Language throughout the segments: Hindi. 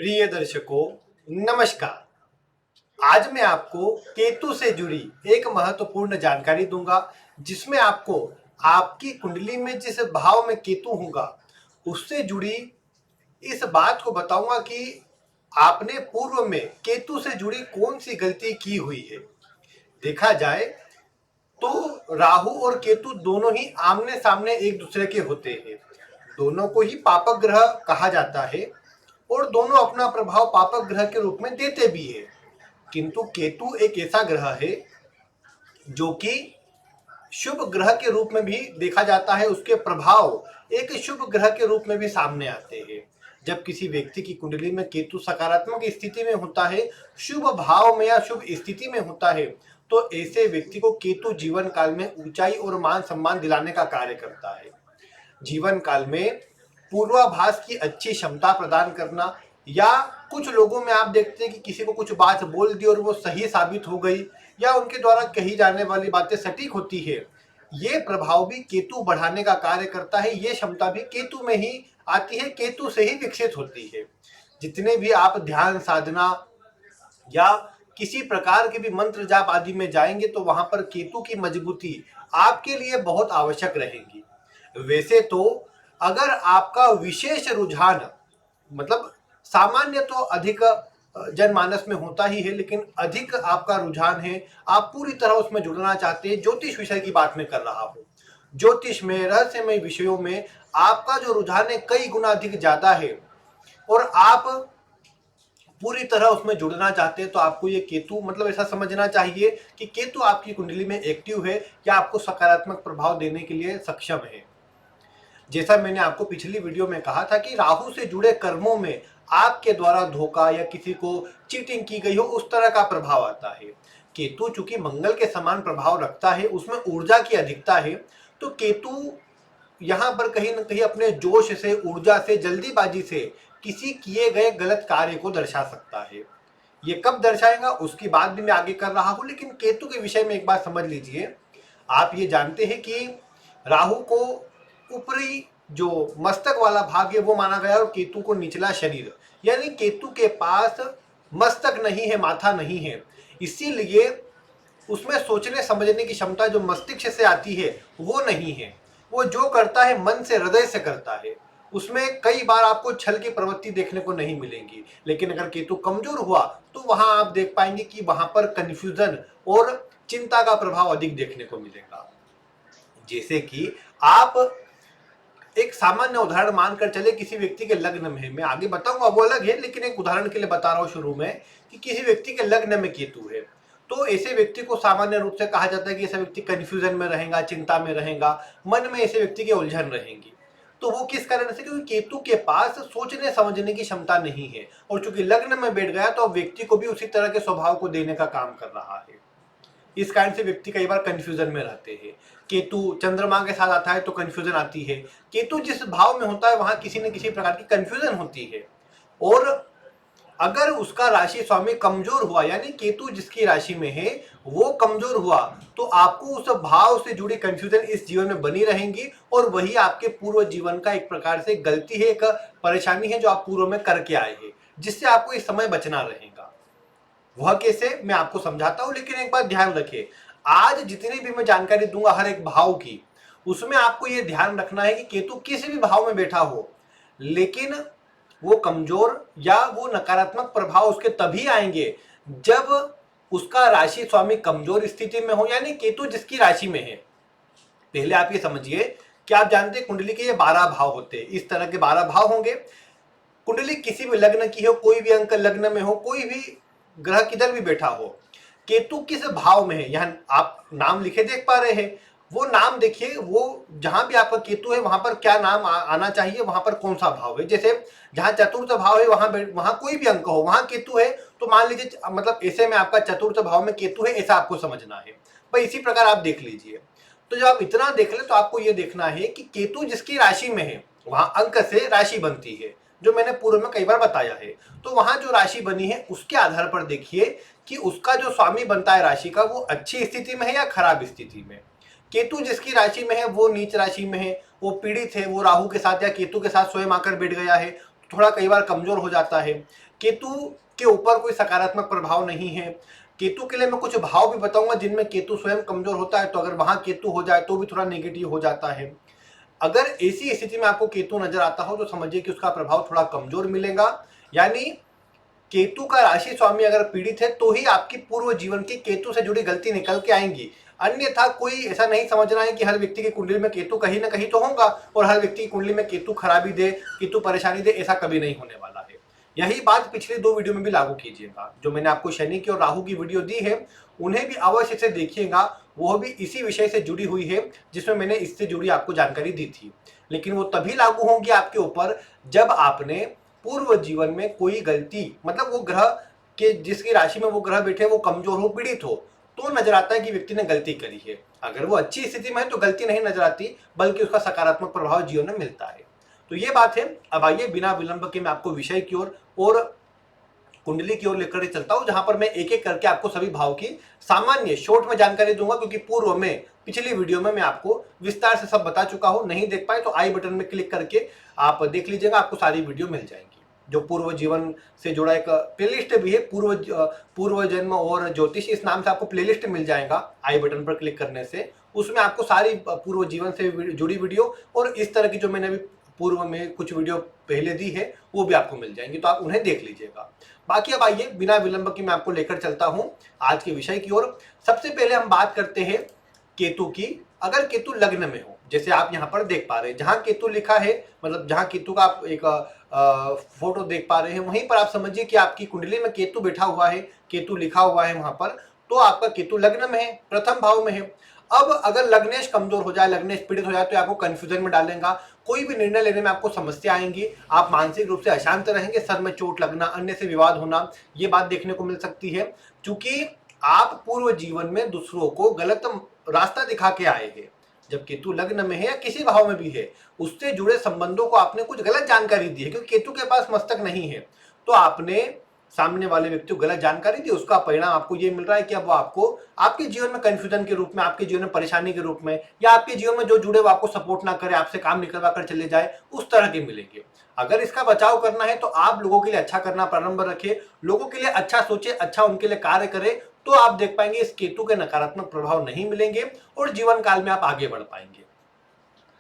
प्रिय दर्शकों, नमस्कार। आज मैं आपको केतु से जुड़ी एक महत्वपूर्ण जानकारी दूंगा, जिसमें आपको आपकी कुंडली में जिस भाव में केतु होगा उससे जुड़ी इस बात को बताऊंगा कि आपने पूर्व में केतु से जुड़ी कौन सी गलती की हुई है। देखा जाए तो राहु और केतु दोनों ही आमने सामने एक दूसरे के होते हैं। दोनों को ही पापक ग्रह कहा जाता है और दोनों अपना प्रभाव पापक ग्रह के रूप में देते भी है। किंतु केतु एक ऐसा ग्रह है जो कि शुभ ग्रह के रूप में भी देखा जाता है। उसके प्रभाव एक शुभ ग्रह के रूप में भी सामने आते हैं। जब किसी व्यक्ति की कुंडली में केतु सकारात्मक स्थिति में होता है, शुभ भाव में या शुभ स्थिति में होता है, तो ऐसे व्यक्ति को केतु जीवन काल में ऊंचाई और मान सम्मान दिलाने का कार्य करता है। जीवन काल में पूर्वाभास की अच्छी क्षमता प्रदान करना, या कुछ लोगों में आप देखते हैं कि किसी को कुछ बात बोल दी और वो सही साबित हो गई, या उनके द्वारा कही जाने वाली बातें सटीक होती है, ये प्रभाव भी केतु बढ़ाने का कार्य करता है। ये क्षमता भी केतु में ही आती है, केतु से ही विकसित होती है। जितने भी आप ध्यान साधना या किसी प्रकार के भी मंत्र जाप आदि में जाएंगे तो वहां पर केतु की मजबूती आपके लिए बहुत आवश्यक रहेगी। वैसे तो अगर आपका विशेष रुझान, मतलब सामान्य तो अधिक जनमानस में होता ही है, लेकिन अधिक आपका रुझान है, आप पूरी तरह उसमें जुड़ना चाहते हैं, ज्योतिष विषय की बात मैं कर रहा हूँ। ज्योतिष में, रहस्यमय विषयों में आपका जो रुझान है कई गुना अधिक ज्यादा है और आप पूरी तरह उसमें जुड़ना चाहते हैं, तो आपको ये केतु, मतलब ऐसा समझना चाहिए कि केतु आपकी कुंडली में एक्टिव है या आपको सकारात्मक प्रभाव देने के लिए सक्षम है। जैसा मैंने आपको पिछली वीडियो में कहा था कि राहु से जुड़े कर्मों में आपके द्वारा धोखा या किसी को चीटिंग की गई हो, उस तरह का प्रभाव आता है। केतु चूंकि मंगल के समान प्रभाव रखता है, उसमें ऊर्जा की अधिकता है, तो केतु यहाँ पर कहीं ना कहीं अपने जोश से, ऊर्जा से, जल्दीबाजी से किसी किए गए गलत कार्य को दर्शा सकता है। ये कब दर्शाएगा उसकी बात भी मैं आगे कर रहा हूं, लेकिन केतु के विषय में एक बात समझ लीजिए। आप ये जानते हैं कि राहु को ऊपरी जो मस्तक वाला भाग है वो माना गया और केतु को निचला शरीर, यानी केतु के पास मस्तक नहीं है, माथा नहीं है। इसीलिए उसमें सोचने समझने की क्षमता जो मस्तिष्क से आती है वो नहीं है। वो जो करता है मन से, हृदय से करता है। उसमें कई बार आपको छल की प्रवृत्ति देखने को नहीं मिलेंगी, लेकिन अगर केतु कमजोर हुआ तो वहां आप देख पाएंगे कि वहां पर कंफ्यूजन और चिंता का प्रभाव अधिक देखने को मिलेगा। जैसे कि आप एक सामान्य उदाहरण मानकर चले, किसी व्यक्ति के लग्न में है, मैं आगे बताऊंगा वो अलग है, लेकिन एक उदाहरण के लिए बता रहा हूं शुरू में कि किसी व्यक्ति के लग्न में केतु है, तो ऐसे व्यक्ति को सामान्य रूप से कहा जाता है कि ऐसा व्यक्ति कंफ्यूजन में रहेगा, चिंता में रहेगा, मन में ऐसे व्यक्ति की उलझन रहेंगी। तो वो किस कारण से? क्योंकि केतु के पास सोचने समझने की क्षमता नहीं है, और चूंकि लग्न में बैठ गया तो व्यक्ति को भी उसी तरह के स्वभाव को देने का काम कर रहा है। इस कारण से व्यक्ति कई बार कंफ्यूजन में रहते हैं। केतु चंद्रमा के साथ आता है तो कंफ्यूजन आती है। केतु जिस भाव में होता है वहां किसी न किसी प्रकार की कंफ्यूजन होती है। और अगर उसका राशि स्वामी कमजोर हुआ, यानी केतु जिसकी राशि में है वो कमजोर हुआ, तो आपको उस भाव से जुड़ी कंफ्यूजन इस जीवन में बनी रहेंगी, और वही आपके पूर्व जीवन का एक प्रकार से गलती है, एक परेशानी है जो आप पूर्व में करके आए हैं, जिससे आपको इस समय बचना रहेगा। वह कैसे, मैं आपको समझाता हूं, लेकिन एक बात ध्यान रखिए, आज जितनी भी मैं जानकारी दूंगा हर एक भाव की, उसमें आपको यह ध्यान रखना है कि केतु किसी भी भाव में बैठा हो, लेकिन वो कमजोर या वो नकारात्मक प्रभाव उसके तभी आएंगे जब उसका राशि स्वामी कमजोर स्थिति में हो, यानी केतु जिसकी राशि में है। पहले आप ये समझिए कि आप जानते हैं कुंडली के ये 12 भाव होते हैं, इस तरह के 12 भाव होंगे। कुंडली किसी भी लग्न की हो, कोई भी अंक लग्न में हो, कोई भी ग्रह किधर भी बैठा हो, केतु किस भाव में है, यहाँ आप नाम लिखे देख पा रहे हैं, वो नाम देखिए, वो जहां भी आपका केतु है वहां पर क्या नाम आना चाहिए, वहां पर कौन सा भाव है। जैसे जहां चतुर्थ भाव है वहां कोई भी अंक हो, वहां केतु है, तो मान लीजिए मतलब ऐसे में आपका चतुर्थ भाव में केतु है, ऐसा आपको समझना है। भाई इसी प्रकार आप देख लीजिए। तो जब आप इतना देख ले तो आपको यह देखना है कि केतु जिसकी राशि में है वहां अंक से राशि बनती है, जो मैंने पूर्व में कई बार बताया है। तो वहां जो राशि बनी है उसके आधार पर देखिए कि उसका जो स्वामी बनता है राशि का, वो अच्छी स्थिति में है या खराब स्थिति में। केतु जिसकी राशि में है वो नीच राशि में है, वो पीड़ित है, वो राहु के साथ या केतु के साथ स्वयं आकर बैठ गया है, थोड़ा कई बार कमजोर हो जाता है। केतु के ऊपर कोई सकारात्मक प्रभाव नहीं है। केतु के लिए मैं कुछ भाव भी बताऊंगा जिनमें केतु स्वयं कमजोर होता है, तो अगर वहां केतु हो जाए तो भी थोड़ा नेगेटिव हो जाता है। अगर ऐसी स्थिति में आपको केतु नजर आता हो तो समझिए कि उसका प्रभाव थोड़ा कमजोर मिलेगा। यानी केतु का राशि स्वामी अगर पीड़ित है तो ही आपकी पूर्व जीवन की केतु से जुड़ी गलती निकल के आएंगी। अन्यथा कोई ऐसा नहीं समझना है कि हर व्यक्ति की कुंडली में केतु कहीं ना कहीं तो होगा और हर व्यक्ति की कुंडली में केतु खराबी दे, केतु परेशानी दे, ऐसा कभी नहीं होने वाला है। यही बात पिछले 2 वीडियो में भी लागू कीजिएगा। जो मैंने आपको शनि की और राहु की वीडियो दी है उन्हें भी अवश्य से देखिएगा, वो भी इसी विषय से जुड़ी हुई है जिसमें मैंने इससे जुड़ी आपको जानकारी दी थी। लेकिन वो तभी लागू होंगी आपके ऊपर जब आपने पूर्व जीवन में कोई गलती, मतलब वो ग्रह के जिसकी राशि में वो ग्रह बैठे वो कमजोर हो, पीड़ित हो, तो नजर आता है कि व्यक्ति ने गलती करी है। अगर वो अच्छी स्थिति में है तो गलती नहीं नजर आती, बल्कि उसका सकारात्मक प्रभाव जीवन में मिलता है। तो ये बात है। अब आइए बिना विलंब के मैं आपको विषय की ओर और कुंडली की ओर लेकर चलता हूं, जहां पर मैं एक एक करके आपको सभी भाव की सामान्य शॉर्ट में जानकारी दूंगा, क्योंकि पूर्व में पिछली वीडियो में मैं आपको विस्तार से सब बता चुका हूं। नहीं देख पाए तो आई बटन में क्लिक करके आप देख लीजिएगा, आपको सारी वीडियो मिल जाएंगी। जो पूर्व जीवन से जुड़ा एक प्लेलिस्ट भी है, पूर्व जन्म और ज्योतिष, इस नाम से आपको प्लेलिस्ट मिल जाएगा आई बटन पर क्लिक करने से। उसमें आपको सारी पूर्व जीवन से जुड़ी वीडियो और इस तरह की जो मैंने अभी पूर्व में कुछ वीडियो पहले दी है वो भी आपको मिल जाएंगी, तो आप उन्हें देख लीजिएगा। बाकी अब आइए बिना विलंब की मैं आपको लेकर चलता हूं आज के विषय की ओर। सबसे पहले हम बात करते हैं केतु की। अगर केतु लग्न में हो, जैसे आप यहाँ पर देख पा रहे हैं, जहां केतु लिखा है, मतलब जहां केतु का आप एक फोटो देख पा रहे हैं, वहीं पर आप समझिए कि आपकी कुंडली में केतु बैठा हुआ है, केतु लिखा हुआ है वहां पर, तो आपका केतु लग्न में है, प्रथम भाव में है। अब अगर लग्नेश कमजोर हो जाए, लग्नेश पीड़ित हो जाए, तो आपको कंफ्यूजन में डालेगा, कोई भी निर्णय लेने में आपको समस्या आएंगी, आप मानसिक रूप से अशांत रहेंगे, सर में चोट लगना, अन्य से विवाद होना, ये बात देखने को मिल सकती है। क्योंकि आप पूर्व जीवन में दूसरों को गलत रास्ता दिखा के आए हैं। जब केतु लग्न में है या किसी भाव में भी है, उससे जुड़े संबंधों को आपने कुछ गलत जानकारी दी है, क्योंकि केतु के पास मस्तक नहीं है, तो आपने सामने वाले व्यक्ति को गलत जानकारी दी, उसका परिणाम आपको ये मिल रहा है कि अब वो आपको आपके जीवन में कंफ्यूजन के रूप में, आपके जीवन में परेशानी के रूप में, या आपके जीवन में जो जुड़े वो आपको सपोर्ट ना करे, आपसे काम निकलवा कर चले जाए, उस तरह के मिलेंगे। अगर इसका बचाव करना है तो आप लोगों के लिए अच्छा करना प्रारंभ रखें, लोगों के लिए अच्छा सोचे, अच्छा उनके लिए कार्य करें, तो आप देख पाएंगे इस केतु के नकारात्मक प्रभाव नहीं मिलेंगे और जीवन काल में आप आगे बढ़ पाएंगे।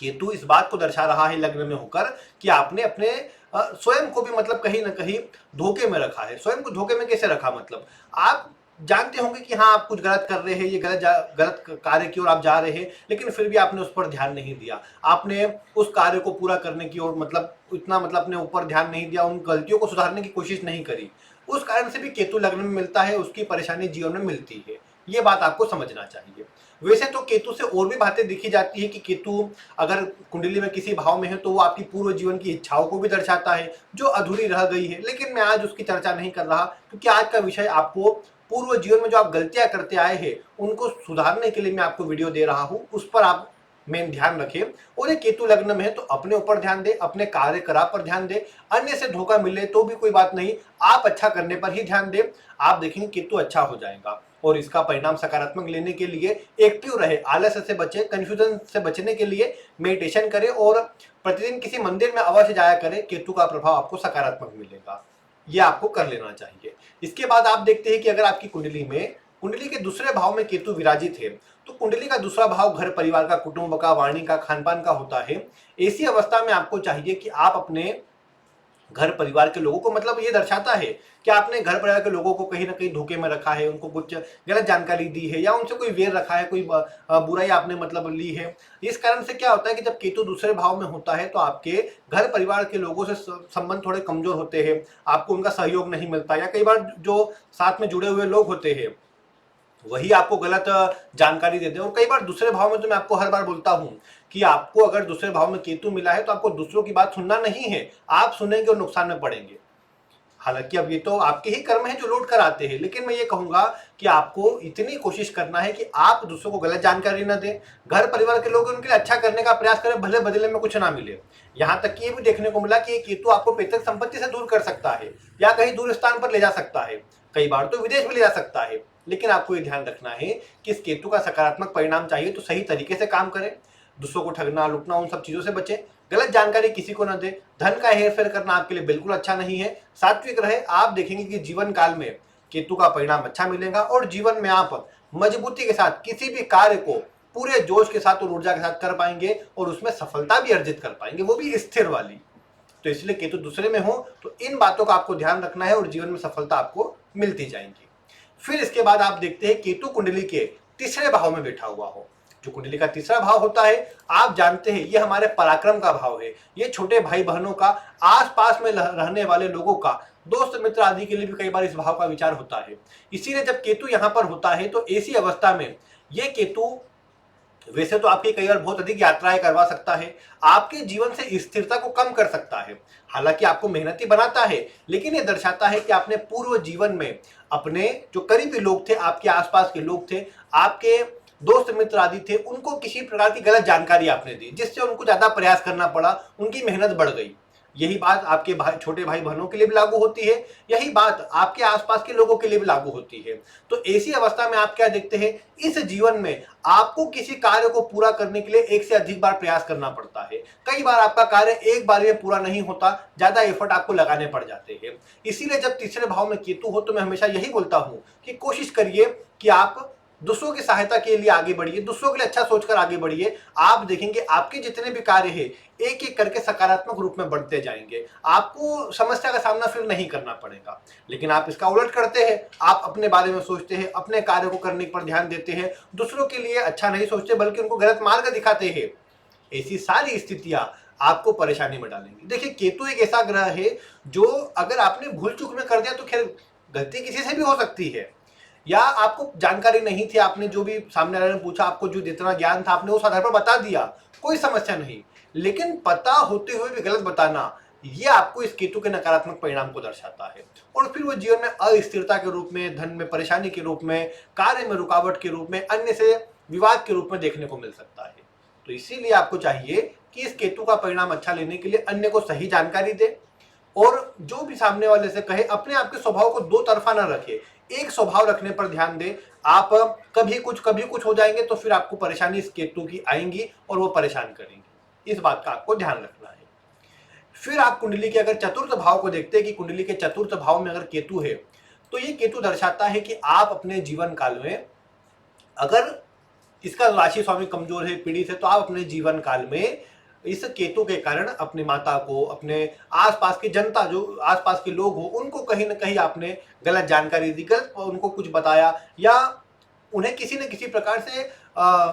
केतु इस बात को दर्शा रहा है लग्न में होकर कि आपने अपने स्वयं को भी मतलब कहीं ना कहीं धोखे में रखा है। स्वयं को धोखे में कैसे रखा, मतलब आप जानते होंगे कि हाँ आप कुछ गलत कर रहे हैं, ये गलत कार्य की ओर आप जा रहे हैं, लेकिन फिर भी आपने उस पर ध्यान नहीं दिया, आपने उस कार्य को पूरा करने की ओर मतलब इतना मतलब अपने ऊपर ध्यान नहीं दिया, उन गलतियों को सुधारने की कोशिश नहीं करी। उस कारण से भी केतु लग्न में मिलता है, उसकी परेशानी जीवन में मिलती है। ये बात आपको समझना चाहिए। वैसे तो केतु से और भी बातें देखी जाती है कि केतु अगर कुंडली में किसी भाव में है तो वो आपकी पूर्व जीवन की इच्छाओं को भी दर्शाता है जो अधूरी रह गई है, लेकिन मैं आज उसकी चर्चा नहीं कर रहा, क्योंकि आज का विषय आपको पूर्व जीवन में जो आप गलतियां करते आए हैं उनको सुधारने के लिए मैं आपको वीडियो दे रहा हूं, उस पर आप मेन ध्यान रखें। और ये केतु लग्न में है तो अपने ऊपर ध्यान दे, अपने कार्य करा पर ध्यान दे, अन्य से धोखा मिले तो भी कोई बात नहीं, आप अच्छा करने पर ही ध्यान दे, आप देखेंगे केतु अच्छा हो जाएगा। और इसका परिणाम सकारात्मक लेने के लिए एक्टिव रहे, आलस्य से बचे, कंफ्यूजन से बचने के लिए मेडिटेशन करें और प्रतिदिन किसी मंदिर में अवश्य जाया करें, केतु का प्रभाव आपको सकारात्मक मिलेगा। ये आपको कर लेना चाहिए। इसके बाद आप देखते हैं कि अगर आपकी कुंडली के दूसरे भाव में केतु विराजित है, तो कुंडली का दूसरा भाव घर परिवार का, कुटुंब का, वाणी का, खान पान का होता है। ऐसी अवस्था में आपको चाहिए कि आप अपने घर परिवार के लोगों को, मतलब ये दर्शाता है कि आपने घर परिवार के लोगों को कहीं ना कहीं धोखे में रखा है, उनको कुछ गलत जानकारी दी है या उनसे कोई वेर रखा है, कोई बुराई आपने मतलब ली है। इस कारण से क्या होता है कि जब केतु दूसरे भाव में होता है तो आपके घर परिवार के लोगों से संबंध थोड़े कमजोर होते हैं, आपको उनका सहयोग नहीं मिलता, या कई बार जो साथ में जुड़े हुए लोग होते हैं वही आपको गलत जानकारी देते हैं। और कई बार दूसरे भाव में, तो मैं आपको हर बार बोलता हूं कि आपको अगर दूसरे भाव में केतु मिला है तो आपको दूसरों की बात सुनना नहीं है, आप सुनेंगे और नुकसान में पड़ेंगे। हालांकि अब ये तो आपके ही कर्म है जो लौट कर आते हैं, लेकिन मैं ये कहूंगा कि आपको इतनी कोशिश करना है कि आप दूसरों को गलत जानकारी न दें, घर परिवार के लोग उनके लिए अच्छा करने का प्रयास करें, भले बदले में कुछ ना मिले। यहाँ तक कि ये भी देखने को मिला कि ये केतु आपको पैतृक संपत्ति से दूर कर सकता है या कहीं दूर स्थान पर ले जा सकता है, कई बार तो विदेश में ले जा सकता है। लेकिन आपको ये ध्यान रखना है कि इस केतु का सकारात्मक परिणाम चाहिए तो सही तरीके से काम करें, दूसरों को ठगना, लुटना, उन सब चीजों से बचें, गलत जानकारी किसी को न दे। धन का हेरफेर करना आपके लिए बिल्कुल अच्छा नहीं है। सात्विक रहे। आप देखेंगे कि जीवन काल में केतु का परिणाम अच्छा मिलेगा और जीवन में आप मजबूती के साथ किसी भी कार्य को पूरे जोश के साथ और ऊर्जा के साथ कर पाएंगे और उसमें सफलता भी अर्जित कर पाएंगे, वो भी स्थिर वाली। तो इसलिए केतु दूसरे में हो तो इन बातों का आपको ध्यान रखना है और जीवन में सफलता आपको मिलती जाएंगी। फिर इसके बाद आप देखते हैं केतु कुंडली के तीसरे भाव में बैठा हुआ हो। जो कुंडली का तीसरा भाव होता है, आप जानते हैं ये हमारे पराक्रम का भाव है। ये छोटे भाई बहनों का, आसपास में रहने वाले लोगों का, दोस्त मित्र आदि के लिए भी कई बार इस भाव का विचार होता है। इसीलिए जब केतु यहां पर होता है तो ऐसी अवस्था में ये केतु वैसे तो आपकी कई बार बहुत अधिक यात्राएं करवा सकता है, आपके जीवन से स्थिरता को कम कर सकता है। हालांकि आपको मेहनती बनाता है, लेकिन ये दर्शाता है कि आपने पूर्व जीवन में अपने जो करीबी लोग थे, आपके आसपास के लोग थे, आपके दोस्त मित्र आदि थे, उनको किसी प्रकार की गलत जानकारी आपने दी, जिससे उनको ज्यादा प्रयास करना पड़ा, उनकी मेहनत बढ़ गई। यही बात आपके छोटे भाई बहनों के लिए भी लागू होती है, यही बात आपके आसपास के लोगों के लिए भी लागू होती है। तो ऐसी अवस्था में आप क्या देखते हैं, इस जीवन में आपको किसी कार्य को पूरा करने के लिए एक से अधिक बार प्रयास करना पड़ता है। कई बार आपका कार्य एक बार में पूरा नहीं होता, ज्यादा एफर्ट आपको लगाने पड़ जाते हैं। इसीलिए जब तीसरे भाव में केतु हो तो मैं हमेशा यही बोलता हूं कि कोशिश करिए कि आप दूसरों की सहायता के लिए आगे बढ़िए, दूसरों के लिए अच्छा सोचकर आगे बढ़िए। आप देखेंगे आपके जितने भी कार्य हैं एक एक करके सकारात्मक रूप में बढ़ते जाएंगे, आपको समस्या का सामना फिर नहीं करना पड़ेगा। लेकिन आप इसका उलट करते हैं, आप अपने बारे में सोचते हैं, अपने कार्य को करने पर ध्यान देते हैं, दूसरों के लिए अच्छा नहीं सोचते बल्कि उनको गलत मार्ग दिखाते हैं। ऐसी सारी स्थितियां आपको परेशानी में डालेंगी। देखिए, केतु एक ऐसा ग्रह है जो अगर आपने भूल चूक में कर दिया तो खैर गलती किसी से भी हो सकती है, या आपको जानकारी नहीं थी, आपने जो भी सामने वाले ने पूछा, आपको जो जितना ज्ञान था आपने उस आधार पर बता दिया, कोई समस्या नहीं। लेकिन पता होते हुए भी गलत बताना, ये आपको इस केतु के नकारात्मक परिणाम को दर्शाता है। और फिर वो जीवन में अस्थिरता के रूप में, धन में परेशानी के रूप में, कार्य में रुकावट के रूप में, अन्य से विवाद के रूप में देखने को मिल सकता है। तो इसीलिए आपको चाहिए कि इस केतु का परिणाम अच्छा लेने के लिए अन्य को सही जानकारी दे, और जो भी सामने वाले से कहे अपने आप के स्वभाव को दो तरफा ना रखे, एक स्वभाव रखने पर ध्यान दे। आप कभी कुछ हो जाएंगे तो फिर आपको परेशानी इस केतु की आएंगी और वो परेशान करेंगी। इस बात का आपको ध्यान रखना है। फिर आप कुंडली के अगर चतुर्थ भाव को देखते हैं कि कुंडली के चतुर्थ भाव में अगर केतु है तो ये केतु दर्शाता है कि आप अपने जीवन काल में, अगर इसका राशि स्वामी कमजोर है, पीड़ित है, तो आप अपने जीवन काल में इस केतु के कारण अपनी माता को, अपने आसपास की जनता, जो आसपास के लोग हो, उनको कहीं ना कहीं आपने गलत जानकारी दी, गलत उनको कुछ बताया, या उन्हें किसी न किसी प्रकार से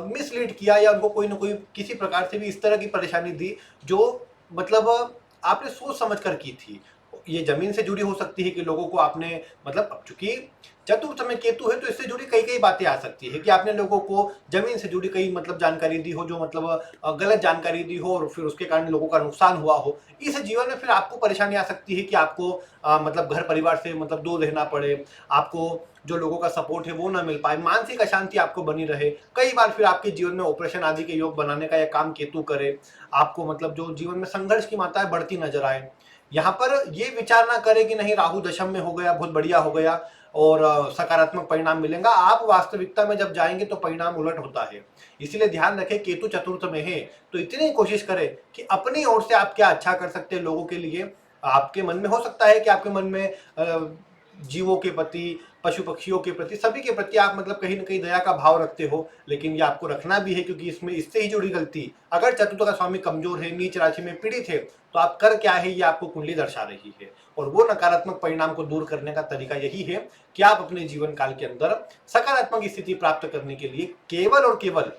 मिसलीड किया, या उनको कोई ना कोई किसी प्रकार से भी इस तरह की परेशानी दी जो मतलब आपने सोच समझ कर की थी। ये जमीन से जुड़ी हो सकती है कि लोगों को आपने, मतलब अब चूंकि चतुर्थ में केतु है तो इससे जुड़ी कई कई बातें आ सकती है कि आपने लोगों को जमीन से जुड़ी कई मतलब जानकारी दी हो, जो मतलब गलत जानकारी दी हो और फिर उसके कारण लोगों का नुकसान हुआ हो। इस जीवन में फिर आपको परेशानी आ सकती है कि आपको मतलब घर परिवार से मतलब दूर रहना पड़े, आपको जो लोगों का सपोर्ट है वो ना मिल पाए, मानसिक अशांति आपको बनी रहे। कई बार फिर आपके जीवन में ऑपरेशन आदि के योग बनाने का यह काम केतु करे, आपको मतलब जो जीवन में संघर्ष की मात्राएं बढ़ती नजर आए। यहाँ पर ये विचार ना करें कि नहीं राहु दशम में हो गया, बहुत बढ़िया हो गया और सकारात्मक परिणाम मिलेगा। आप वास्तविकता में जब जाएंगे तो परिणाम उलट होता है। इसीलिए ध्यान रखें, केतु चतुर्थ में है तो इतनी कोशिश करें कि अपनी ओर से आप क्या अच्छा कर सकते हैं लोगों के लिए। आपके मन में हो सकता है कि आपके मन में जीवों के प्रति, पशु पक्षियों के प्रति, सभी के प्रति आप मतलब कहीं ना कहीं दया का भाव रखते हो, लेकिन ये आपको रखना भी है क्योंकि इसमें इससे ही जुड़ी गलती, अगर चतुर्थ का स्वामी कमजोर है, नीच राशि में पीड़ित है, तो आप कर क्या है ये आपको कुंडली दर्शा रही है। और वो नकारात्मक परिणाम को दूर करने का तरीका यही है कि आप अपने जीवन काल के अंदर सकारात्मक स्थिति प्राप्त करने के लिए केवल और केवल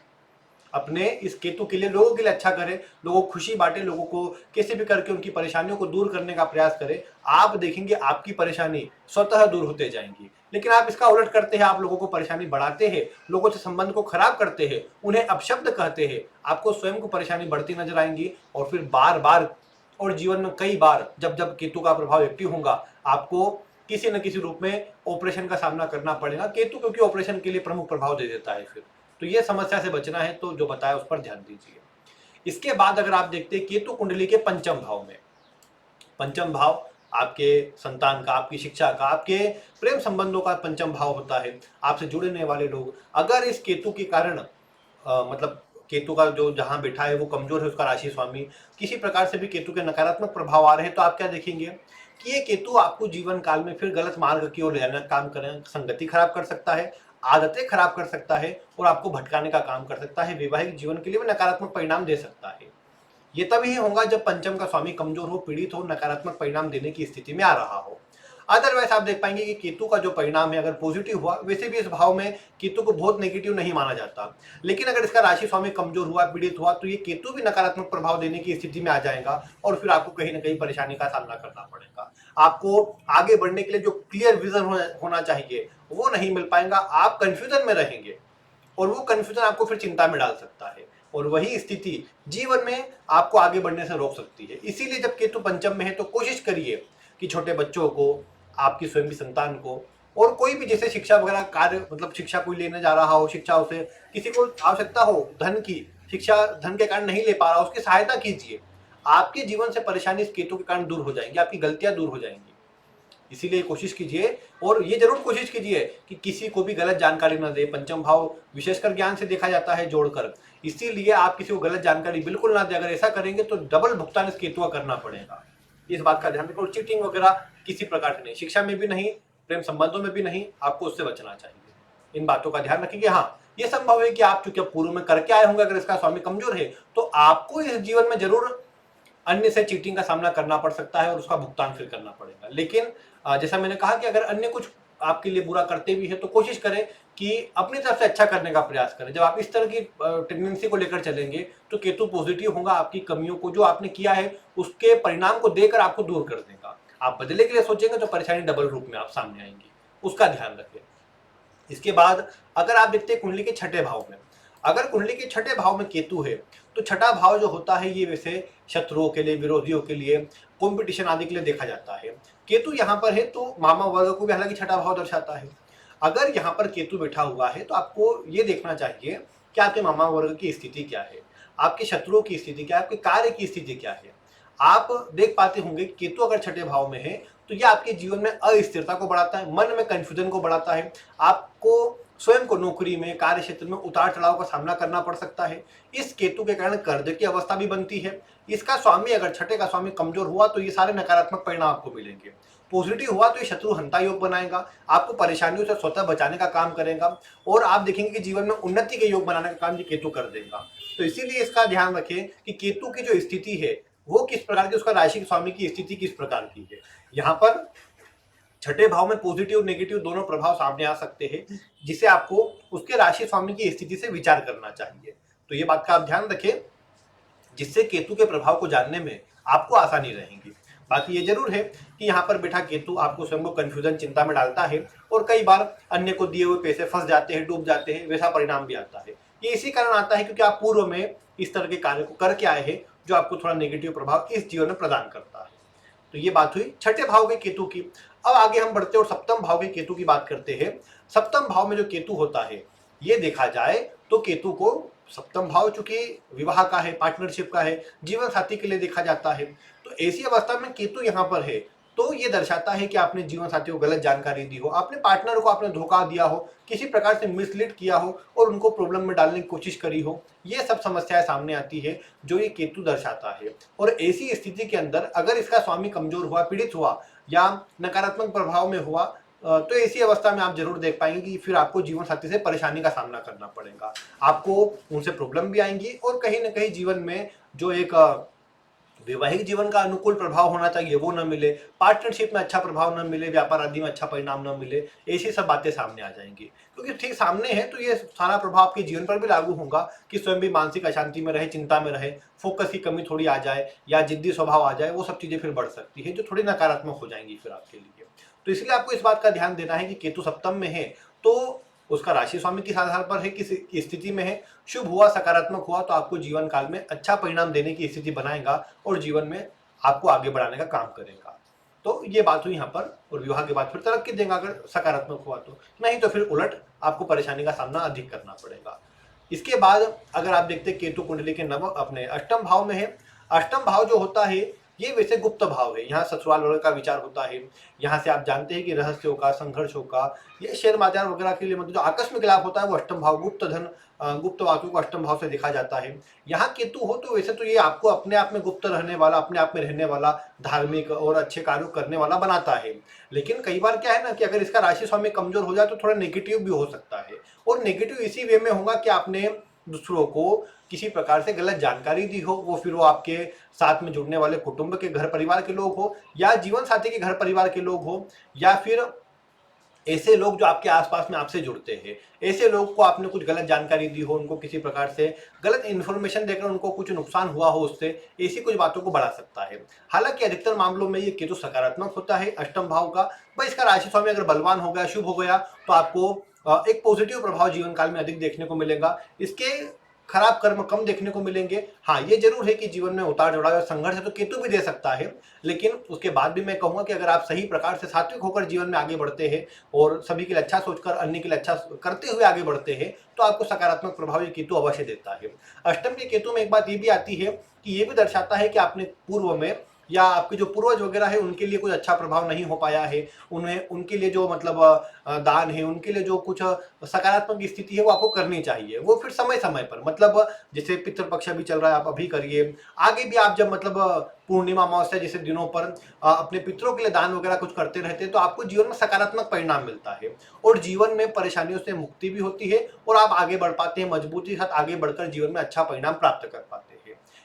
अपने इस केतु के लिए लोगों के लिए अच्छा करें, लोगों को खुशी बांटे, लोगों को कैसे भी करके उनकी परेशानियों को दूर करने का प्रयास करें। आप देखेंगे आपकी परेशानी स्वतः दूर होते जाएंगी। लेकिन आप इसका उलट करते हैं, आप लोगों को परेशानी बढ़ाते हैं, लोगों से संबंध को खराब करते हैं, उन्हें अपशब्द कहते हैं, आपको स्वयं को परेशानी बढ़ती नजर आएंगी। और फिर बार बार और जीवन में कई बार जब जब केतु का प्रभाव एक्टिव होगा, आपको किसी न किसी रूप में ऑपरेशन का सामना करना पड़ेगा। केतु क्योंकि ऑपरेशन के लिए प्रमुख प्रभाव दे देता है फिर, तो ये समस्या से बचना है तो जो बताया उस पर ध्यान दीजिए। इसके बाद अगर आप देखते हैं केतु कुंडली के पंचम भाव में, पंचम भाव आपके संतान का, आपकी शिक्षा का, आपके प्रेम संबंधों का पंचम भाव होता है। आपसे जुड़ने वाले लोग अगर इस केतु के कारण मतलब केतु का जो जहां बैठा है वो कमजोर है, उसका राशि स्वामी, किसी प्रकार से भी केतु के नकारात्मक प्रभाव आ रहे हैं, तो आप क्या देखेंगे कि ये केतु आपको जीवन काल में फिर गलत मार्ग की ओर ले जाने का काम करें, संगति खराब कर सकता है, आदतें खराब कर सकता है और आपको भटकाने का काम कर सकता है, वैवाहिक जीवन के लिए भी नकारात्मक परिणाम दे सकता है। ये तभी होगा जब पंचम का स्वामी कमजोर हो, पीड़ित हो, नकारात्मक परिणाम देने की स्थिति में आ रहा हो। अदरवाइज आप देख पाएंगे कि केतु का जो परिणाम है अगर पॉजिटिव हुआ, वैसे भी इस भाव में केतु को बहुत नेगेटिव नहीं माना जाता, लेकिन अगर इसका राशि स्वामी कमजोर हुआ, पीड़ित हुआ, तो ये केतु भी नकारात्मक प्रभाव देने की स्थिति में आ जाएगा और फिर आपको कहीं ना कहीं परेशानी का सामना करना पड़ेगा। आपको आगे बढ़ने के लिए जो क्लियर विजन होना चाहिए वो नहीं मिल पाएगा, आप कंफ्यूजन में रहेंगे और वो कंफ्यूजन आपको फिर चिंता में डाल सकता है और वही स्थिति जीवन में आपको आगे बढ़ने से रोक सकती है। इसीलिए जब केतु पंचम में है तो कोशिश करिए कि छोटे बच्चों को, आपकी स्वयं की संतान को और कोई भी जैसे शिक्षा वगैरह कार्य, मतलब शिक्षा कोई लेने जा रहा हो, शिक्षा उसे किसी को आवश्यकता हो धन की, शिक्षा धन के कारण नहीं ले पा रहा, उसकी सहायता कीजिए। आपके जीवन से परेशानी इस केतु के कारण दूर हो जाएंगी, आपकी गलतियां दूर हो जाएंगी। इसीलिए कोशिश कीजिए और ये जरूर कोशिश कीजिए कि किसी को भी गलत जानकारी न दे। पंचम भाव विशेषकर ज्ञान से देखा जाता है जोड़कर, इसीलिए आप किसी को गलत जानकारी बिल्कुल ना दे। अगर ऐसा करेंगे तो डबल भुगतान इस केतु का करना पड़ेगा, इस बात का ध्यान रखें। और चीटिंग वगैरह किसी प्रकार से नहीं, शिक्षा में भी नहीं, प्रेम संबंधों में भी नहीं, आपको उससे बचना चाहिए। इन बातों का ध्यान रखिए। हाँ, ये संभव है कि आप चूंकि पूर्व में करके आए होंगे, अगर इसका स्वामी कमजोर है तो आपको इस जीवन में जरूर अन्य से चीटिंग का सामना करना पड़ सकता है और उसका भुगतान फिर करना पड़ेगा। लेकिन जैसा मैंने कहा कि अगर अन्य कुछ आपके लिए बुरा करते भी है तो कोशिश करें कि अपनी तरफ से अच्छा करने का प्रयास करें। जब आप इस तरह की टेंडेंसी को लेकर चलेंगे तो केतु पॉजिटिव होगा, आपकी कमियों को जो आपने किया है उसके परिणाम को देकर आपको दूर कर देगा। आप बदले के लिए सोचेंगे तो परेशानी डबल रूप में आप सामने आएंगी, उसका ध्यान रखें। इसके बाद अगर आप देखते हैं कुंडली के छठे भाव में, अगर कुंडली के छठे भाव में केतु है तो छठा भाव जो होता है ये वैसे शत्रुओं के लिए, विरोधियों के लिए, कंपटीशन आदि के लिए देखा जाता है। केतु यहाँ पर है तो मामा वर्ग को भी हालांकि छठा भाव दर्शाता है। अगर यहाँ पर केतु बैठा हुआ है तो आपको ये देखना चाहिए कि आपके मामा वर्ग की स्थिति क्या है, आपके शत्रुओं की स्थिति क्या है, आपके कार्य की स्थिति क्या है। आप देख पाते होंगे कि केतु अगर छठे भाव में है तो ये आपके जीवन में अस्थिरता को बढ़ाता है, मन में कंफ्यूजन को बढ़ाता है, आपको स्वयं को नौकरी में, कार्य क्षेत्र में उतार चढ़ाव का सामना करना पड़ सकता है। इस केतु के कारण कर्ज की अवस्था भी बनती है। इसका स्वामी अगर छठे का स्वामी कमजोर हुआ तो ये सारे नकारात्मक परिणाम आपको मिलेंगे। पॉजिटिव हुआ तो ये शत्रु हंता योग बनाएगा, आपको परेशानियों से स्वतः बचाने का काम करेगा और आप देखेंगे कि जीवन में उन्नति के योग बनाने का काम ये केतु कर देगा। तो इसीलिए इसका ध्यान रखें कि केतु की जो स्थिति है वो किस प्रकार की, उसका राशि स्वामी की स्थिति किस प्रकार की है। यहाँ पर छठे भाव में पॉजिटिव और नेगेटिव दोनों प्रभाव सामने आ सकते हैं, जिसे आपको उसके राशि स्वामी की स्थिति से विचार करना चाहिए। तो ये बात का आप ध्यान रखें, जिससे केतु के प्रभाव को जानने में आपको आसानी रहेगी। बाकी ये जरूर है कि यहाँ पर बैठा केतु आपको स्वयं को कंफ्यूजन, चिंता में डालता है और कई बार अन्य को दिए हुए पैसे फंस जाते हैं, डूब जाते हैं, वैसा परिणाम भी आता है। ये इसी कारण आता है क्योंकि आप पूर्व में इस तरह के कार्य को करके आए हैं जो आपको थोड़ा नेगेटिव प्रभाव इस जीवन में प्रदान करता है। तो ये बात हुई छठे भाव के केतु की। अब आगे हम बढ़ते हैं और सप्तम भाव के केतु की बात करते हैं। सप्तम भाव में जो केतु होता है ये देखा जाए तो केतु को, सप्तम भाव चूंकि विवाह का है, पार्टनरशिप का है, जीवन साथी के लिए देखा जाता है, तो ऐसी अवस्था में केतु यहाँ पर है तो ये दर्शाता है कि आपने जीवन साथी को गलत जानकारी दी हो, आपने पार्टनर को आपने धोखा दिया हो, किसी प्रकार से मिसलीड किया हो और उनको प्रॉब्लम में डालने की कोशिश करी हो। ये सब समस्याएं सामने आती है जो ये केतु दर्शाता है। और ऐसी स्थिति के अंदर अगर इसका स्वामी कमजोर हुआ, पीड़ित हुआ या नकारात्मक प्रभाव में हुआ तो ऐसी अवस्था में आप जरूर देख पाएंगे कि फिर आपको जीवन साथी से परेशानी का सामना करना पड़ेगा, आपको उनसे प्रॉब्लम भी आएंगी और कहीं ना कहीं जीवन में जो एक वैवाहिक जीवन का अनुकूल प्रभाव होना चाहिए वो न मिले, पार्टनरशिप में अच्छा प्रभाव न मिले, व्यापार आदि में अच्छा परिणाम न मिले, ऐसी सब बातें सामने आ जाएंगी। क्योंकि ठीक सामने है तो ये सारा प्रभाव आपके जीवन पर भी लागू होगा कि स्वयं भी मानसिक अशांति में रहे, चिंता में रहे, फोकस की कमी थोड़ी आ जाए या जिद्दी स्वभाव आ जाए, वो सब चीजें फिर बढ़ सकती है जो थोड़ी नकारात्मक हो जाएंगी फिर आपके लिए। तो इसलिए आपको इस बात का ध्यान देना है कि केतु सप्तम में है तो उसका राशि स्वामी किस आधार पर है, किस स्थिति में है, शुभ हुआ, सकारात्मक हुआ तो आपको जीवन काल में अच्छा परिणाम देने की स्थिति बनाएगा और जीवन में आपको आगे बढ़ाने का काम करेगा। तो ये बात हुई यहाँ पर। और विवाह के बाद फिर तरक्की देगा अगर सकारात्मक हुआ तो, नहीं तो फिर उलट आपको परेशानी का सामना अधिक करना पड़ेगा। इसके बाद अगर आप देखते केतु कुंडली के नव अपने अष्टम भाव में है, अष्टम भाव जो होता है ये वैसे गुप्त भाव है, यहाँ ससुराल वगैरह का विचार होता है, यहाँ से आप जानते हैं कि रहस्य होगा, संघर्ष होगा, ये शेयर बाजार वगैरह के लिए मतलब जो आकस्मिक लाभ होता है वो अष्टम भाव गुप्त धन गुप्त वास्तु को अष्टम भाव से देखा जाता है। यहाँ केतु हो तो वैसे तो ये आपको अपने आप में गुप्त रहने वाला, अपने आप में रहने वाला, धार्मिक और अच्छे कार्यों करने वाला बनाता है। लेकिन कई बार क्या है ना कि अगर इसका राशि स्वामी कमजोर हो जाए तो थोड़ा नेगेटिव भी हो सकता है, और नेगेटिव इसी वे में होगा कि आपने दूसरों को किसी प्रकार से गलत जानकारी दी हो, वो फिर वो आपके साथ में जुड़ने वाले कुटुंब के घर परिवार के लोग हो, या जीवन साथी के घर परिवार के लोग हो, या फिर ऐसे लोग जो आपके आसपास में आपसे जुड़ते हैं, ऐसे लोग को आपने कुछ गलत जानकारी दी हो, उनको किसी प्रकार से गलत इन्फॉर्मेशन देकर उनको कुछ नुकसान हुआ हो उससे, ऐसी कुछ बातों को बढ़ा सकता है। हालांकि अधिकतर मामलों में ये केतु सकारात्मक होता है अष्टम भाव का। भाई इसका राशि स्वामी अगर बलवान हो गया, शुभ हो गया, तो आपको एक पॉजिटिव प्रभाव जीवन काल में अधिक देखने को मिलेगा। इसके खराब कर्म कम देखने को मिलेंगे। हाँ, ये जरूर है कि जीवन में उतार चढ़ाव या संघर्ष है तो केतु भी दे सकता है, लेकिन उसके बाद भी मैं कहूंगा कि अगर आप सही प्रकार से सात्विक होकर जीवन में आगे बढ़ते हैं और सभी के लिए अच्छा सोचकर अन्य के लिए अच्छा करते हुए आगे बढ़ते हैं, तो आपको सकारात्मक प्रभाव ये केतु अवश्य देता है। अष्टम के केतु में एक बात ये भी आती है कि ये भी दर्शाता है कि आपने पूर्व में या आपके जो पूर्वज वगैरह है उनके लिए कुछ अच्छा प्रभाव नहीं हो पाया है, उन्हें उनके लिए जो मतलब दान है, उनके लिए जो कुछ सकारात्मक स्थिति है वो आपको करनी चाहिए। वो फिर समय समय पर, मतलब जैसे पितृपक्ष भी चल रहा है, आप अभी करिए, आगे भी आप जब मतलब पूर्णिमा अमावस्या जैसे दिनों पर अपने पितरों के लिए दान वगैरह कुछ करते रहते हैं तो आपको जीवन में सकारात्मक परिणाम मिलता है, और जीवन में परेशानियों से मुक्ति भी होती है, और आप आगे बढ़ पाते हैं, मजबूती के साथ आगे बढ़कर जीवन में अच्छा परिणाम प्राप्त कर पाते हैं।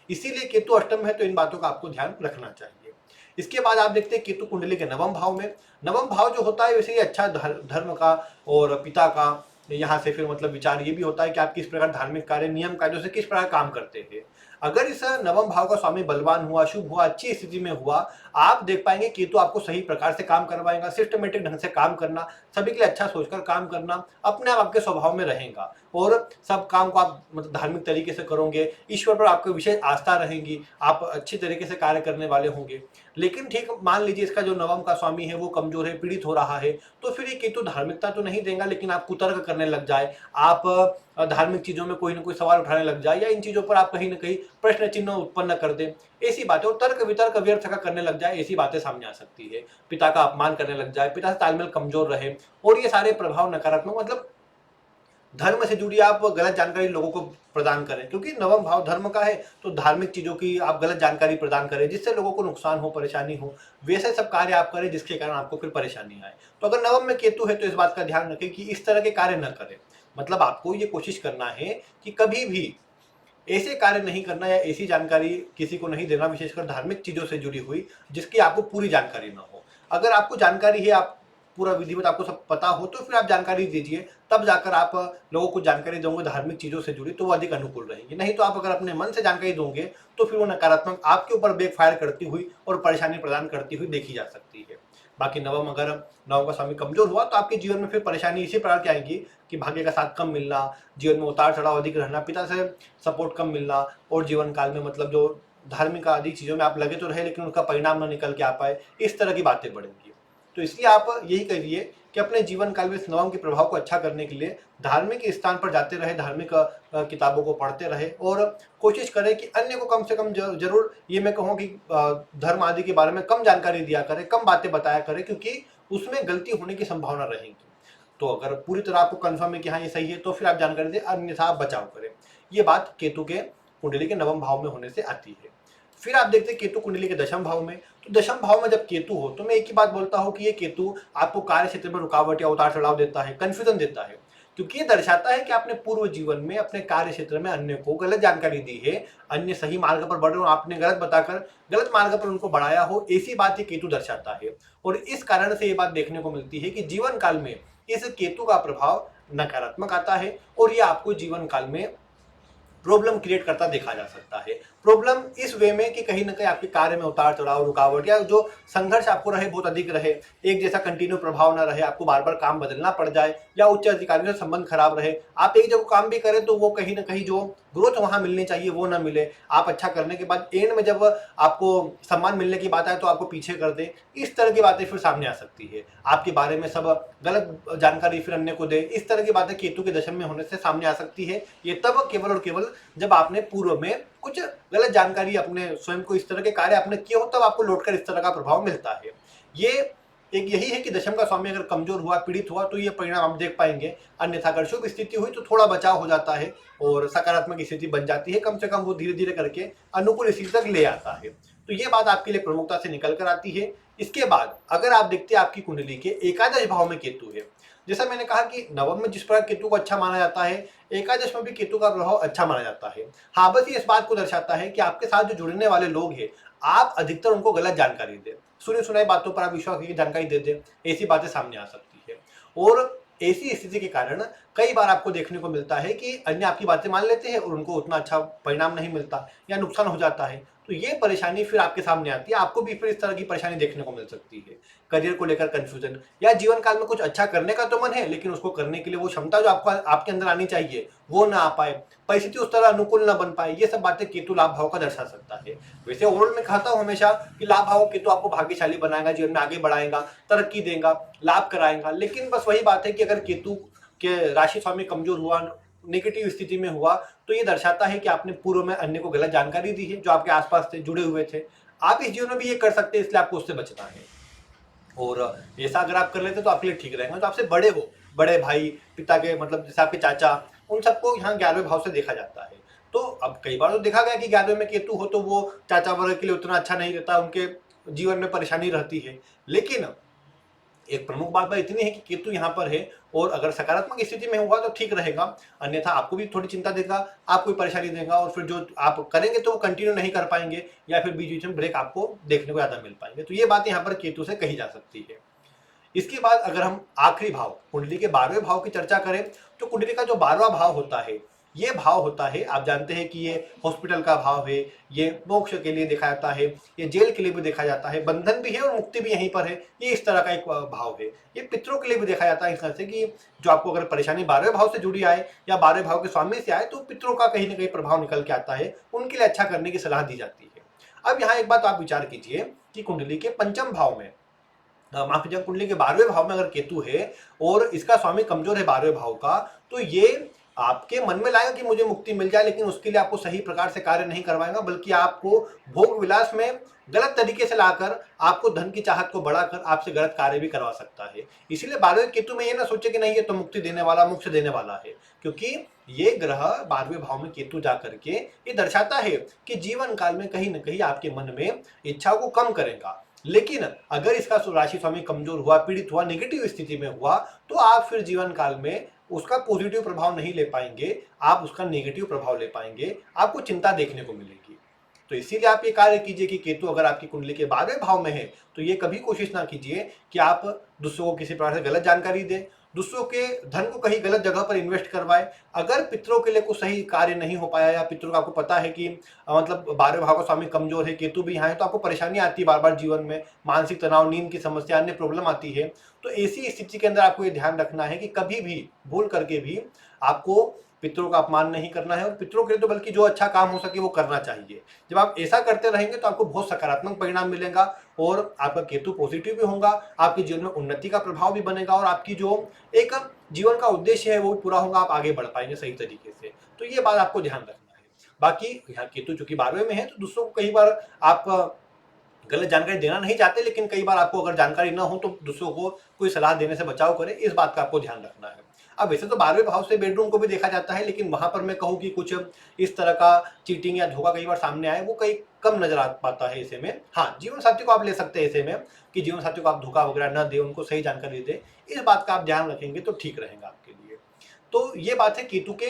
इसीलिए केतु अष्टम है तो इन बातों का आपको ध्यान रखना चाहिए। इसके बाद आप देखते हैं केतु कुंडली के नवम भाव में। नवम भाव जो होता है वैसे ही अच्छा धर्म का और पिता का, यहाँ से फिर मतलब विचार ये भी होता है कि आप किस प्रकार धार्मिक कार्य नियम कायदों से किस प्रकार काम करते हैं। अगर इस नवम भाव का स्वामी बलवान हुआ, शुभ हुआ, अच्छी स्थिति में हुआ, आप देख पाएंगे केतु आपको सही प्रकार से काम करवाएगा, सिस्टमेटिक ढंग से काम करना, सभी के लिए अच्छा सोचकर काम करना अपने आप आपके स्वभाव में रहेगा, और सब काम को आप मतलब धार्मिक तरीके से करोगे, ईश्वर पर आपको विशेष आस्था रहेगी, आप अच्छी तरीके से कार्य करने वाले होंगे। लेकिन ठीक मान लीजिए इसका जो नवम का स्वामी है वो कमजोर है, पीड़ित हो रहा है, तो फिर ये केतु धार्मिकता तो नहीं देगा, लेकिन आप कुतर्क करने लग जाए, आप धार्मिक चीजों में कोई ना कोई सवाल उठाने लग जाए, या इन चीजों पर आप कहीं ना कहीं प्रश्न चिन्ह उत्पन्न कर दें, ऐसी बातें, और तर्क वितर्क व्यर्थ का करने लग जाए, ऐसी बातें सामने आ सकती है। पिता का अपमान करने लग जाए, पिता से तालमेल कमजोर रहे, और ये सारे प्रभाव नकारात्मक, मतलब धर्म से जुड़ी आप गलत जानकारी लोगों को प्रदान करें, क्योंकि नवम भाव धर्म का है, तो धार्मिक चीजों की आप गलत जानकारी प्रदान करें जिससे लोगों को नुकसान हो, परेशानी हो, वैसे सब कार्य आप करें जिसके कारण आपको फिर परेशानी आए। तो अगर नवम में केतु है तो इस बात का ध्यान रखें कि इस तरह के कार्य न करें। मतलब आपको ये कोशिश करना है कि कभी भी ऐसे कार्य नहीं करना या ऐसी जानकारी किसी को नहीं देना, विशेषकर धार्मिक चीजों से जुड़ी हुई जिसकी आपको पूरी जानकारी ना हो। अगर आपको जानकारी है, आप पूरा विधिवत आपको सब पता हो, तो फिर आप जानकारी दीजिए, तब जाकर आप लोगों को जानकारी दोगे धार्मिक चीजों से जुड़ी, तो वो अधिक अनुकूल रहेंगी। नहीं तो आप अगर अपने मन से जानकारी दोगे तो फिर वो नकारात्मक आपके ऊपर बैकफायर करती हुई और परेशानी प्रदान करती हुई देखी जा सकती है। बाकी नवम का स्वामी कमजोर हुआ तो आपके जीवन में फिर परेशानी इसी प्रकार की आएगी कि भाग्य का साथ कम मिलना, जीवन में उतार चढ़ाव अधिक रहना, पिता से सपोर्ट कम मिलना, और जीवन काल में मतलब जो धार्मिक आदि चीजों में आप लगे तो रहे लेकिन उनका परिणाम न निकल के आ पाए, इस तरह की बातें बढ़ेंगी। तो इसलिए आप यही करिए कि अपने जीवन काल में इस नवम के प्रभाव को अच्छा करने के लिए धार्मिक स्थान पर जाते रहे, धार्मिक किताबों को पढ़ते रहे, और कोशिश करें कि अन्य को कम से कम जरूर ये मैं कहूँ कि धर्म आदि के बारे में कम जानकारी दिया करें, कम बातें बताया करें, क्योंकि उसमें गलती होने की संभावना रहेगी। तो अगर पूरी तरह आपको कंफर्म है कि हाँ ये सही है तो फिर आप जानकारी दें, अन्यथा आप बचाव करें। ये बात केतु के कुंडली के नवम भाव में होने से आती है। फिर आप देखते हैं केतु कुंडली के दशम भाव में। तो दशम भाव में जब केतु हो तो मैं एक ही बात बोलता हूँ कि ये केतु आपको कार्य क्षेत्र में रुकावट या उतार चढ़ाव देता है, कंफ्यूजन देता है, क्योंकि ये दर्शाता है कि आपने पूर्व जीवन में अपने कार्य क्षेत्र में अन्य को गलत जानकारी दी है, अन्य सही मार्ग पर बढ़ रहे हो, आपने गलत बताकर गलत मार्ग पर उनको बढ़ाया हो, ऐसी बात ये केतु दर्शाता है। और इस कारण से ये बात देखने को मिलती है कि जीवन काल में इस केतु का प्रभाव नकारात्मक आता है, और ये आपको जीवन काल में प्रॉब्लम क्रिएट करता देखा जा सकता है। प्रॉब्लम इस वे में कि कहीं ना कहीं आपके कार्य में उतार चढ़ाव, रुकावट, या जो संघर्ष आपको रहे बहुत अधिक रहे, एक जैसा कंटिन्यू प्रभाव ना रहे, आपको बार बार काम बदलना पड़ जाए, या उच्च अधिकारियों से संबंध खराब रहे, आप एक जगह काम भी करें तो वो कहीं ना कहीं जो ग्रोथ वहां मिलनी चाहिए वो ना मिले, आप अच्छा करने के बाद एंड में जब आपको सम्मान मिलने की बात आए तो आपको पीछे कर दे, इस तरह की बातें फिर सामने आ सकती है। आपके बारे में सब गलत जानकारी फिर अन्य को दे, इस तरह की बातें केतु के दशम में होने से सामने आ सकती है। ये तब केवल और केवल जब आपने पूर्व में कुछ गलत जानकारी अपने स्वयं को इस तरह के कार्य आपने किए हो, तब आपको लौटकर इस तरह का प्रभाव मिलता है। ये एक यही है कि दशम का स्वामी अगर कमजोर हुआ, पीड़ित हुआ, तो ये परिणाम आप देख पाएंगे। अन्यथा अगर शुभ स्थिति हुई तो थोड़ा बचाव हो जाता है और सकारात्मक स्थिति बन जाती है। कम से कम वो धीरे धीरे करके अनुकूल स्थिति तक ले आता है। तो ये बात आपके लिए प्रमुखता से निकल कर आती है। इसके बाद अगर आप देखते हैं आपकी कुंडली के एकादश भाव में केतु है, जैसा मैंने कहा कि नवम में जिस प्रकार केतु को अच्छा माना जाता है, एकादश में भी केतु का प्रभाव अच्छा माना जाता है। हाँ, बस ये इस बात को दर्शाता है कि आपके साथ जो जुड़ने वाले लोग हैं, आप अधिकतर उनको गलत जानकारी दें, सुनी सुनाई बातों पर आप विश्वास करके जानकारी दे दें, ऐसी बातें सामने आ सकती है। और ऐसी स्थिति के कारण कई बार आपको देखने को मिलता है कि अन्य आपकी बातें मान लेते हैं और उनको उतना अच्छा परिणाम नहीं मिलता या नुकसान हो जाता है। तो ये परेशानी फिर आपके सामने आती है, आपको भी फिर इस तरह की परेशानी देखने को मिल सकती है। करियर को लेकर कंफ्यूजन, या जीवन काल में कुछ अच्छा करने का तो मन है, लेकिन उसको करने के लिए वो क्षमता जो आपको आपके अंदर आनी चाहिए वो ना आ पाए, परिस्थिति उस तरह अनुकूल ना बन पाए, ये सब बातें केतु लाभ भाव का दर्शा सकता है। वैसे ओवरऑल मैं कहता हूँ हमेशा कि लाभ भाव केतु आपको भाग्यशाली बनाएगा, जीवन में आगे बढ़ाएगा, तरक्की देगा, लाभ कराएगा। लेकिन बस वही बात है कि अगर केतु के राशि स्वामी कमजोर हुआ, नेगेटिव स्थिति में हुआ, तो ये दर्शाता है कि आपने पूर्व में अन्य को गलत जानकारी दी है जो आपके आसपास थे, जुड़े हुए थे। आप इस जीवन में भी ये कर सकते हैं, इसलिए आपको उससे बचना है। और ऐसा अगर आप कर लेते तो आपके लिए ठीक रहेगा। तो आपसे बड़े हो, बड़े भाई, पिता के मतलब जैसे आपके चाचा, उन सबको यहाँ 11वें भाव से देखा जाता है। तो अब कई बार तो देखा गया कि 11वें में केतु हो तो वो चाचा वर्ग के लिए उतना अच्छा नहीं रहता, उनके जीवन में परेशानी रहती है। लेकिन एक प्रमुख बात इतनी है कि केतु यहाँ पर है और अगर सकारात्मक स्थिति में हुआ तो ठीक रहेगा, अन्यथा आपको भी थोड़ी चिंता देगा, आपको भी परेशानी देगा, और फिर जो आप करेंगे तो वो कंटिन्यू नहीं कर पाएंगे, या फिर बीच बीच में ब्रेक आपको देखने को ज्यादा मिल पाएंगे। तो ये बात यहाँ पर केतु से कही जा सकती है। इसके बाद अगर हम आखिरी भाव कुंडली के 12वें भाव की चर्चा करें, तो कुंडली का जो 12वां भाव होता है, ये भाव होता है, आप जानते हैं कि ये हॉस्पिटल का भाव है, ये मोक्ष के लिए देखा जाता है, ये जेल के लिए भी देखा जाता है, बंधन भी है और मुक्ति भी यहीं पर है। ये इस तरह का एक भाव है। ये पितरों के लिए भी देखा जाता है इस तरह से कि जो आपको अगर परेशानी 12वें भाव से जुड़ी आए या 12वें भाव के स्वामी से आए, तो पितरों का कहीं ना कहीं प्रभाव निकल के आता है, उनके लिए अच्छा करने की सलाह दी जाती है। अब यहाँ एक बात आप विचार कीजिए कि कुंडली के पंचम भाव में, माफ कीजिए, कुंडली के 12वें भाव में अगर केतु है और इसका स्वामी कमजोर है 12वें भाव का, तो ये आपके मन में लाएगा कि मुझे मुक्ति मिल जाए, लेकिन उसके लिए आपको सही प्रकार से कार्य नहीं करवाएगा, बल्कि आपको भोग विलास में गलत तरीके से लाकर आपको धन की चाहत को बढ़ाकर आपसे गलत कार्य भी करवा सकता है। इसीलिए 12वें केतु में ये ना सोचे कि नहीं ये तो मुक्ति देने वाला, मोक्ष देने वाला है, क्योंकि ये ग्रह 12वें भाव में केतु जाकर के ये दर्शाता है कि जीवन काल में कहीं ना कहीं आपके मन में इच्छाओं को कम करेगा। लेकिन अगर इसका राशि स्वामी कमजोर हुआ, पीड़ित हुआ, नेगेटिव स्थिति में हुआ, तो आप फिर जीवन काल में उसका पॉजिटिव प्रभाव नहीं ले पाएंगे, आप उसका नेगेटिव प्रभाव ले पाएंगे, आपको चिंता देखने को मिलेगी। तो इसीलिए आप ये कार्य कीजिए कि केतु अगर आपकी कुंडली के 12वें भाव में है, तो ये कभी कोशिश ना कीजिए कि आप दूसरों को किसी प्रकार से गलत जानकारी दें, दूसरों के धन को कहीं गलत जगह पर इन्वेस्ट करवाए। अगर पितरों के लिए कुछ सही कार्य नहीं हो पाया, या पितरों का आपको पता है कि मतलब 12वें भाव का स्वामी कमजोर है, केतु भी यहाँ है, तो आपको परेशानी आती है बार बार जीवन में, मानसिक तनाव, नींद की समस्या, अन्य प्रॉब्लम आती है। तो ऐसी स्थिति के अंदर आपको ये ध्यान रखना है कि कभी भी भूल करके भी आपको पितरों का अपमान नहीं करना है, और पितरों के लिए तो बल्कि जो अच्छा काम हो सके वो करना चाहिए। जब आप ऐसा करते रहेंगे तो आपको बहुत सकारात्मक परिणाम मिलेगा, और आपका केतु पॉजिटिव भी होगा, आपके जीवन में उन्नति का प्रभाव भी बनेगा, और आपकी जो एक जीवन का उद्देश्य है वो भी पूरा होगा, आप आगे बढ़ पाएंगे सही तरीके से। तो ये बात आपको ध्यान रखना है। बाकी यहाँ केतु चूंकि 12वें में है, तो दूसरों को कई बार आप गलत जानकारी देना नहीं चाहते, लेकिन कई बार आपको अगर जानकारी ना हो तो दूसरों को कोई सलाह देने से बचाव करें, इस बात का आपको ध्यान रखना है। अब वैसे तो 12वें भाव से बेडरूम को भी देखा जाता है, लेकिन वहां पर मैं कहूँ कि कुछ इस तरह का चीटिंग या धोखा कई बार सामने आए, वो कई कम नजर आ पाता है ऐसे में। हाँ, जीवन साथी को आप ले सकते हैं ऐसे में, कि जीवन साथी को आप धोखा वगैरह न दे, उनको सही जानकारी दे, इस बात का आप ध्यान रखेंगे तो ठीक रहेगा आपके लिए। तो ये बात है केतु के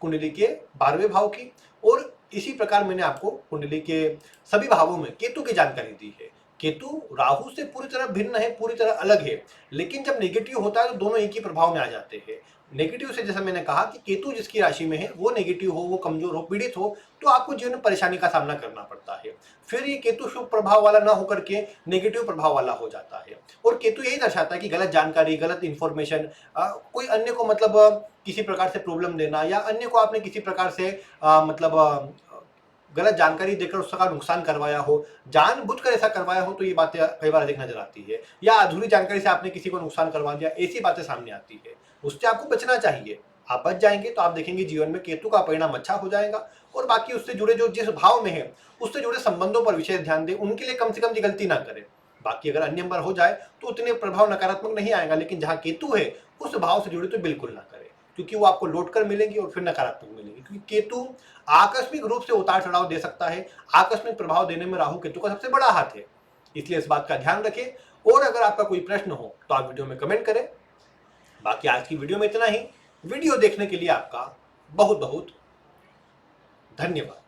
कुंडली के 12वें भाव की। और इसी प्रकार मैंने आपको कुंडली के सभी भावों में केतु की जानकारी दी है। केतु राहु से पूरी तरह भिन्न है, पूरी तरह अलग है, लेकिन जब नेगेटिव होता है तो दोनों एक ही प्रभाव में आ जाते हैं। नेगेटिव से जैसा मैंने कहा कि केतु जिसकी राशि में है वो नेगेटिव हो, वो कमजोर हो, पीड़ित हो, तो आपको जीवन में परेशानी का सामना करना पड़ता है। फिर ये केतु शुभ प्रभाव वाला ना होकर के नेगेटिव प्रभाव वाला हो जाता है। और केतु यही दर्शाता है कि गलत जानकारी, गलत इंफॉर्मेशन, कोई अन्य को मतलब किसी प्रकार से प्रॉब्लम देना, या अन्य को आपने किसी प्रकार से गलत जानकारी देकर उसका नुकसान करवाया हो, जानबूझकर ऐसा करवाया हो, तो ये बातें कई बार अधिक नजर आती है। या अधूरी जानकारी से आपने किसी को नुकसान करवा दिया, ऐसी बातें सामने आती है। उससे आपको बचना चाहिए। आप बच जाएंगे तो आप देखेंगे जीवन में केतु का परिणाम अच्छा हो जाएगा। और बाकी उससे जुड़े जो जिस भाव में है उससे जुड़े संबंधों पर विशेष ध्यान दें, उनके लिए कम से कम ये गलती ना करें। बाकी अगर अन्य नंबर हो जाए तो उतने प्रभाव नकारात्मक नहीं आएगा, लेकिन जहां केतु है उस भाव से जुड़े तो बिल्कुल ना करें, क्योंकि वो आपको लौट कर मिलेंगे और फिर नकारात्मक मिलेंगे। क्योंकि केतु आकस्मिक रूप से उतार चढ़ाव दे सकता है, आकस्मिक प्रभाव देने में राहु केतु का सबसे बड़ा हाथ है, इसलिए इस बात का ध्यान रखें। और अगर आपका कोई प्रश्न हो तो आप वीडियो में कमेंट करें। बाकी आज की वीडियो में इतना ही। वीडियो देखने के लिए आपका बहुत बहुत धन्यवाद।